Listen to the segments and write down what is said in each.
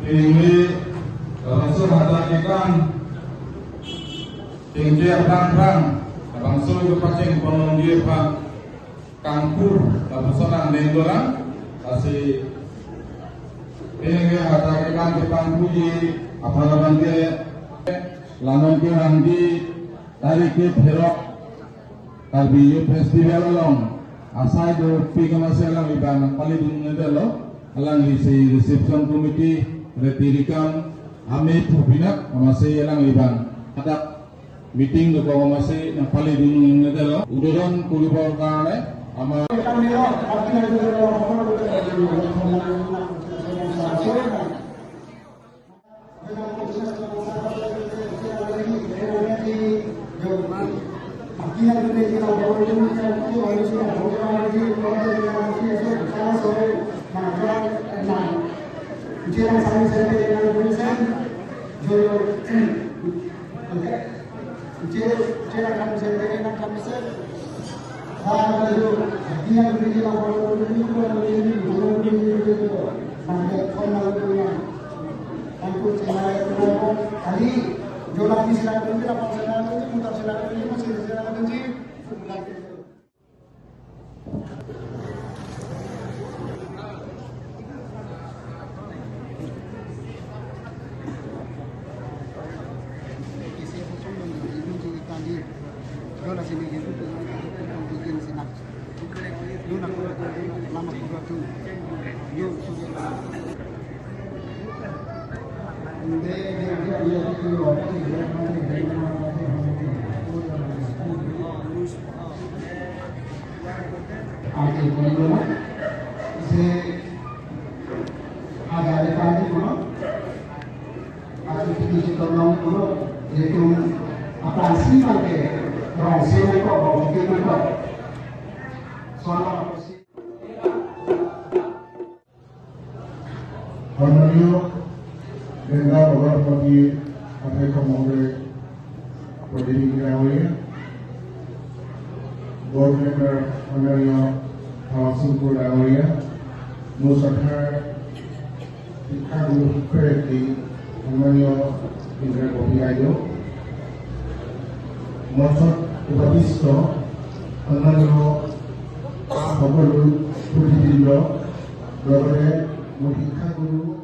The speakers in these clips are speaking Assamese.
Ini langsung hadapikan tinggi perang langsung berpacing pengundir pak kampur lapisan dendoran kasih ini hadapikan depan puji apa namanya langsung ke rangdi tarik ke perok kalbi festival long asai do pinga masih alang ibang paling dunia lo alang isi reception committee retirikan ame pubinak masih alang ibang ada meeting do kau masih yang paling dunia lo udoran kulibor karane ama Honorio General Bogor Partai Komore Berdiri Grawi Board Member Honorio Hawasungkur Grawi Musakar Ikagu Kereti Honorio Indra Bobi Ayo Mosot Ubadisto Honorio Bogor Pudidilo Bogor Mudika Guru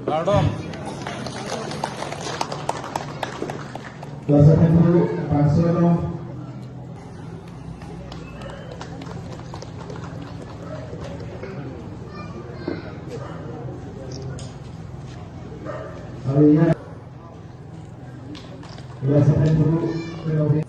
Pardon. Pelaksanaan dulu Pasono Harinya pelaksanaan dulu Pelaksanaan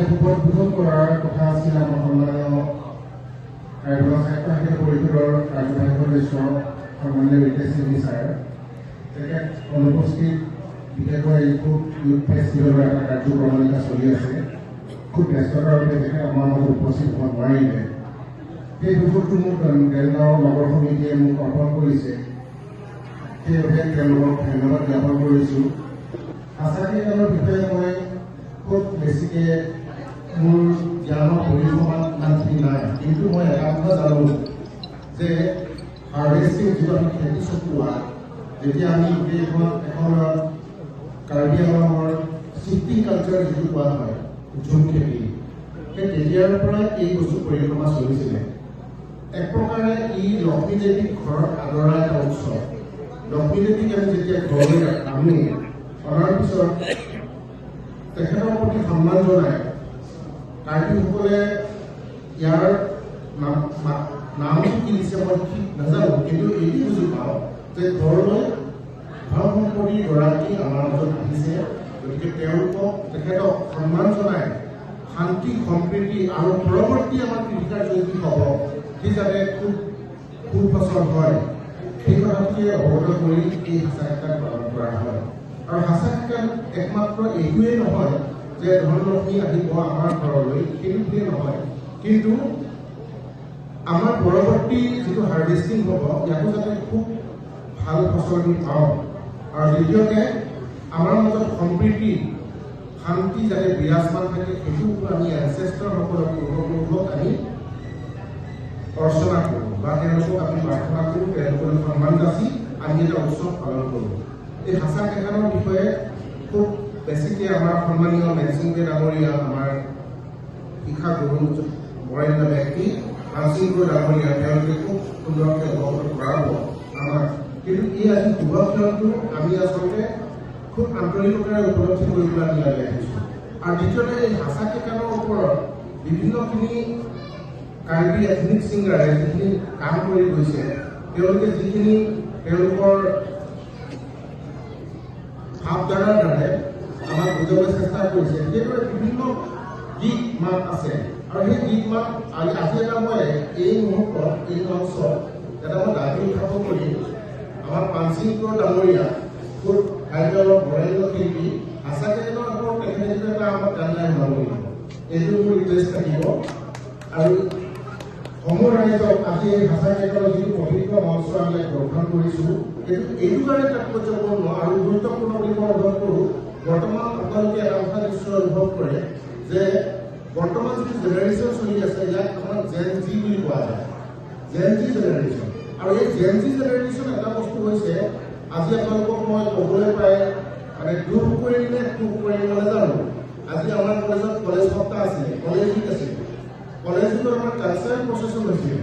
উদ্বোধন কৰাৰ কথা আছিল আমাৰ সন্মানীয় সাহিত্য পৰিষদৰ কাৰ্যবাহী সদস্য সন্মানীয় ৰিতেশ সিংহ ছাৰ তেখেত অনুপস্থিত বিশেষকৈ এই খুব ইউথ ফেষ্টিভেলৰ এটা কাৰ্যক্ৰমণিকা চলি আছে খুব ব্যস্ততাৰ বাবে তেখেত আমাৰ মাজত উপস্থিত হ'ব নোৱাৰিলে সেই সুযোগটো মোক দেলগাঁও নগৰ সমিতিয়ে মোক অৰ্পণ কৰিছে সেইবাবে তেওঁলোকক ধন্যবাদ জ্ঞাপন কৰিছোঁ সঁচাকৈ তেওঁলোকৰ বিষয়ে মই খুব বেছিকৈ মোৰ জ্ঞানৰ পৰিসীমা ইমানখিনি নাই কিন্তু মই এটা কথা জানো যে হাৰ্ভেষ্টিং যিটো আমি খেতি চপোৱা যেতিয়া আমি গোটেইখন এখন কাৰ্বি আংলঙৰ চিফটিং কালচাৰ যিটো কোৱা হয় ঝুম খেতি সেই তেতিয়াৰ পৰাই এই বস্তু পৰিক্ৰমা চলিছিলে এক প্ৰকাৰে ই লক্ষ্মী দেৱীক ঘৰত আদৰা এটা উৎসৱ লক্ষ্মী দেৱীক আমি যেতিয়া ঘৰলৈ আনো অনাৰ পিছত তেখেতৰ প্ৰতি সন্মান জনাই কাৰ্বিসকলে ইয়াৰ নামটো কি দিছে মই ঠিক নাজানো কিন্তু এইটো বুজি পাওঁ যে ঘৰলৈ ধন সম্পত্তিৰ গৰাকী আমাৰ মাজত আহিছে গতিকে তেওঁলোকক তেখেতক সন্মান জনাই শান্তি সম্প্ৰীতি আৰু পৰৱৰ্তী আমাৰ কৃষিকাৰ্য যি হ'ব সি যাতে খুব সুফচল হয় সেই কথাটোকে অৱগত কৰি এই হাঁচা খেতান পালন কৰা হয় আৰু হাঁচা খেতান একমাত্ৰ এইটোৱেই নহয় যে ধনলক্ষ্মী আহিব আমাৰ ঘৰলৈ সেইটো বুলিয়ে নহয় কিন্তু আমাৰ পৰৱৰ্তী যিটো হাৰ্ভেষ্টিং হ'ব ইয়াতো যাতে খুব ভাল ফচল আমি পাওঁ আৰু দ্বিতীয়তে আমাৰ মাজত সম্প্ৰীতি শান্তি যাতে বিৰাজমান থাকে সেইটো আমি এনচেষ্টাৰসকলক পূৰ্বপুৰুষক আমি অৰ্চনা কৰোঁ বা তেওঁলোকক আমি প্ৰাৰ্থনা কৰোঁ তেওঁলোকৰ সন্মান যাচি আমি এটা উৎসৱ পালন কৰোঁ এই হাঁচা খেতানৰ বিষয়ে খুব বেছিকৈ আমাৰ সন্মানীয় মেনচিংকে ডাঙৰীয়া আমাৰ শিক্ষা গুৰু বৰেণ্য ব্যক্তি মানসিংপুৰ ডাঙৰীয়া তেওঁলোকে খুব সুন্দৰকৈ অৱগত কৰাব আমাক কিন্তু এই আজি শুভক্ষণটো আমি আচলতে খুব আন্তৰিকতাৰে উপলব্ধি কৰিবলৈ আমি লাগি আহিছোঁ আৰু দ্বিতীয়তে এই হাঁচা খেতানৰ ওপৰত বিভিন্নখিনি কাৰ্বি এথনিক ছিংগাৰে যিখিনি কাম কৰি গৈছে তেওঁলোকে যিখিনি তেওঁলোকৰ ভাৱধাৰাৰ দ্বাৰাই আমাক বুজাবলৈ চেষ্টা কৰিছে সেইদৰে বিভিন্ন গীত মাত আছে আৰু সেই গীত মাত আজি এটা মই এই মুহূৰ্তত এই মঞ্চত এটা মই দাবী উত্থাপন কৰি আমাৰ পানসিংপুৰ ডাঙৰীয়া খুব খাদ্যৰ বৰেণ্য শিল্পী হাঁচা খেতানৰ ওপৰত তেখেতে এটা আমাক গানলাই শুনাব লাগিব এইটো মোৰ ৰিকুৱেষ্ট থাকিব আৰু সমূহ ৰাইজক আজি এই হাঁচা খেতানৰ যিটো পবিত্ৰ মঞ্চ আমি গ্ৰহণ কৰিছোঁ এইটো কাৰণে তাৎপৰ্যপূৰ্ণ আৰু গুৰুত্বপূৰ্ণ বুলি মই অনুভৱ কৰোঁ বৰ্তমান আপোনালোকে এটা কথা নিশ্চয় অনুভৱ কৰে যে বৰ্তমান যিটো জেনেৰেশ্যন চলি আছে ইয়াক আমাৰ জেন জি বুলি কোৱা যায় জেন জি জেনেৰেশ্যন আৰু এই জেন জি জেনেৰেশ্যন এটা বস্তু হৈছে আজি আপোনালোকক মই ক'বলৈ পাই মানে দুখ কৰিম নে সুখ কৰিম নাজানো আজি আমাৰ কলেজত কলেজ সপ্তাহ আছিলে কলেজ উইক আছিলে কলেজ উইকত আমাৰ কালচাৰেল প্ৰচেছন হৈছিলে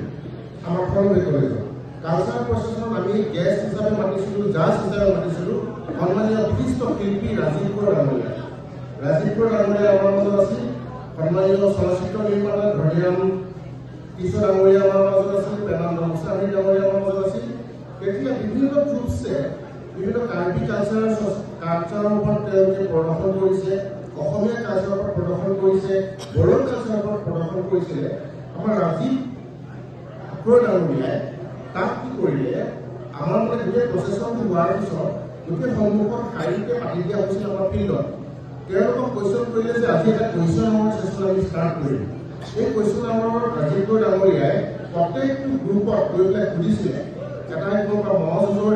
আমাৰ ফলবে কলেজত কালচাৰেল প্ৰচেছনত আমি গেষ্ট হিচাপে মাতিছিলোঁ জাজ হিচাপে মাতিছিলোঁ সন্মানীয় বিশিষ্ট শিল্পী ৰাজীৱ বৰুৱা ডাঙৰীয়া আমাৰ মাজত আছিল সন্মানীয় চলচ্চিত্ৰ নিৰ্মাতা ধনীৰাম কিশোৰ ডাঙৰীয়া আমাৰ মাজত আছিল প্ৰেমানন্দ গোস্বামী ডাঙৰীয়া আমাৰ মাজত আছিল তেতিয়া বিভিন্ন গ্ৰুপছে বিভিন্ন কাৰ্বি কালচাৰৰ ওপৰত তেওঁলোকে প্ৰদৰ্শন কৰিছে অসমীয়া কালচাৰৰ ওপৰত প্ৰদৰ্শন কৰিছে বড়ো কালচাৰৰ ওপৰত প্ৰদৰ্শন কৰিছিলে আমাৰ ৰাজীৱ ডাঙৰীয়াই তাক কি কৰিলে আমাৰ মানে গোটেই প্ৰচেছনটো হোৱাৰ পিছত গোটেই সন্মুখত শাৰীৰিকে পাতি দিয়া হৈছিল আমাৰ ফিল্ডত তেওঁলোকক কুৱেশ্যন কৰিলে যে আজি এটা কুৱেশ্যন আৱাৰৰ চেচন আমি ষ্টাৰ্ট কৰিম এই কুৱেশ্যন আৱাৰৰ ৰাজীৱ ডাঙৰীয়াই প্ৰত্যেকটো গ্ৰুপত গৈ পেলাই সুধিছিলে এটা গ্ৰুপ মহ যুঁজৰ